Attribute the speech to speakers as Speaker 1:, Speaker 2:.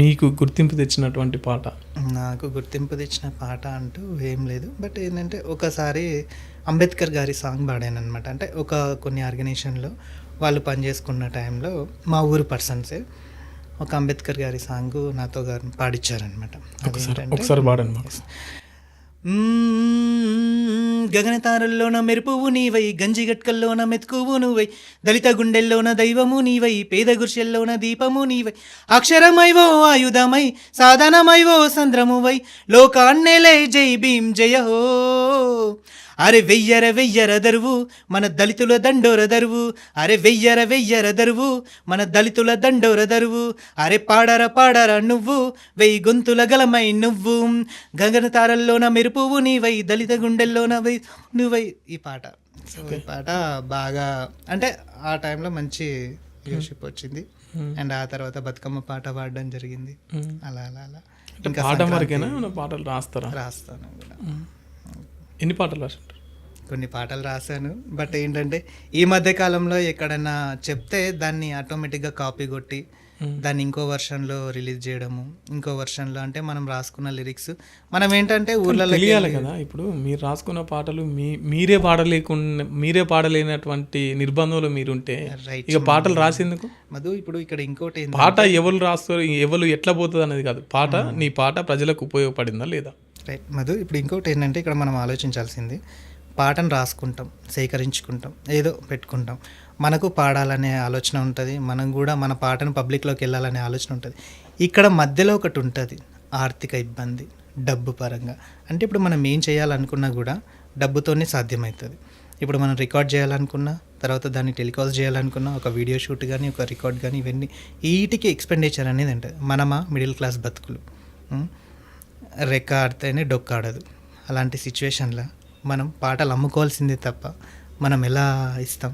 Speaker 1: మీకు గుర్తింపు తెచ్చినటువంటి పాట?
Speaker 2: నాకు గుర్తింపు తెచ్చిన పాట అంటూ ఏం లేదు. బట్ ఏంటంటే ఒకసారి అంబేద్కర్ గారి సాంగ్ పాడాననమాట. అంటే కొన్ని ఆర్గనైజేషన్‌లో వాళ్ళు పనిచేసుకున్న టైంలో మా ఊరు పర్సన్సే ఒక అంబేద్కర్ గారి సాంగు నాతో గారు పాడిచ్చారనమాట.
Speaker 1: ఒకసారి పాడండి మాకు.
Speaker 2: గగనతారల్లోన మెరుపువు నీవై, గంజిగట్కల్లోన మెతుకువు నువ్వై, దళిత గుండెల్లోన దైవము నీవై, పేద గుర్షెల్లోన దీపము నీవై, అక్షరమైవో ఆయుధమై, సాధనమైవో సంద్రమువై, లోకాన్నేలే జై భీం జయ హో. అరే వెయ్యర దరువు మన దళితుల దండోర దరువు, అరే వెయ్యర దరువు మన దళితుల దండోర దరువు, అరే పాడర నువ్వు వెయ్యి గొంతుల గలమై నువ్వు, గగన తారల్లోన మెరుపువు నీవై, దళిత గుండెల్లోన నువ్వై. ఈ పాట ఈ పాట బాగా అంటే ఆ టైంలో మంచి వ్యూషిప్ వచ్చింది. అండ్ ఆ తర్వాత బతుకమ్మ పాట పాడడం జరిగింది. అలా
Speaker 1: ఇంకా పాట వరకేనా పాటలు
Speaker 2: రాస్తాను కూడా.
Speaker 1: ఎన్ని పాటలు రాశారు?
Speaker 2: కొన్ని పాటలు రాశాను. బట్ ఏంటంటే ఈ మధ్య కాలంలో ఎక్కడైనా చెప్తే దాన్ని ఆటోమేటిక్గా కాపీ కొట్టి దాన్ని ఇంకో వర్షన్లో రిలీజ్ చేయడము, ఇంకో వర్షన్లో అంటే మనం రాసుకున్న లిరిక్స్ మనం ఏంటంటే ఊర్లలో
Speaker 1: తెలియాలి కదా. ఇప్పుడు మీరు రాసుకున్న పాటలు మీరే పాడలేనటువంటి నిర్బంధంలో మీరుంటే ఇక పాటలు రాసేందుకు?
Speaker 2: మధు ఇప్పుడు ఇక్కడ ఇంకోటి
Speaker 1: పాట ఎవరు రాస్తారు, ఎవరు ఎట్లా పోతుంది అనేది కాదు, పాట నీ పాట ప్రజలకు ఉపయోగపడిందా లేదా?
Speaker 2: రైట్ మధు, ఇప్పుడు ఇంకోటి ఏంటంటే ఇక్కడ మనం ఆలోచించాల్సింది, పాటను రాసుకుంటాం, సేకరించుకుంటాం, ఏదో పెట్టుకుంటాం, మనకు పాడాలనే ఆలోచన ఉంటుంది, మనం కూడా మన పాటను పబ్లిక్లోకి వెళ్ళాలనే ఆలోచన ఉంటుంది. ఇక్కడ మధ్యలో ఒకటి ఉంటుంది, ఆర్థిక ఇబ్బంది, డబ్బు పరంగా. అంటే ఇప్పుడు మనం ఏం చేయాలనుకున్నా కూడా డబ్బుతోనే సాధ్యమవుతుంది. ఇప్పుడు మనం రికార్డ్ చేయాలనుకున్నా, తర్వాత దాన్ని టెలికాస్ట్ చేయాలనుకున్నా, ఒక వీడియో షూట్ కానీ ఒక రికార్డ్ కానీ, ఇవన్నీ వీటికి ఎక్స్పెండిచర్ అనేది ఉంటుంది. మనమా మిడిల్ క్లాస్ బతుకులు, రెక్క ఆడితేనే డొక్కాడదు. అలాంటి సిచ్యువేషన్లో మనం పాటలు అమ్ముకోవాల్సిందే తప్ప మనం ఎలా ఇస్తాం?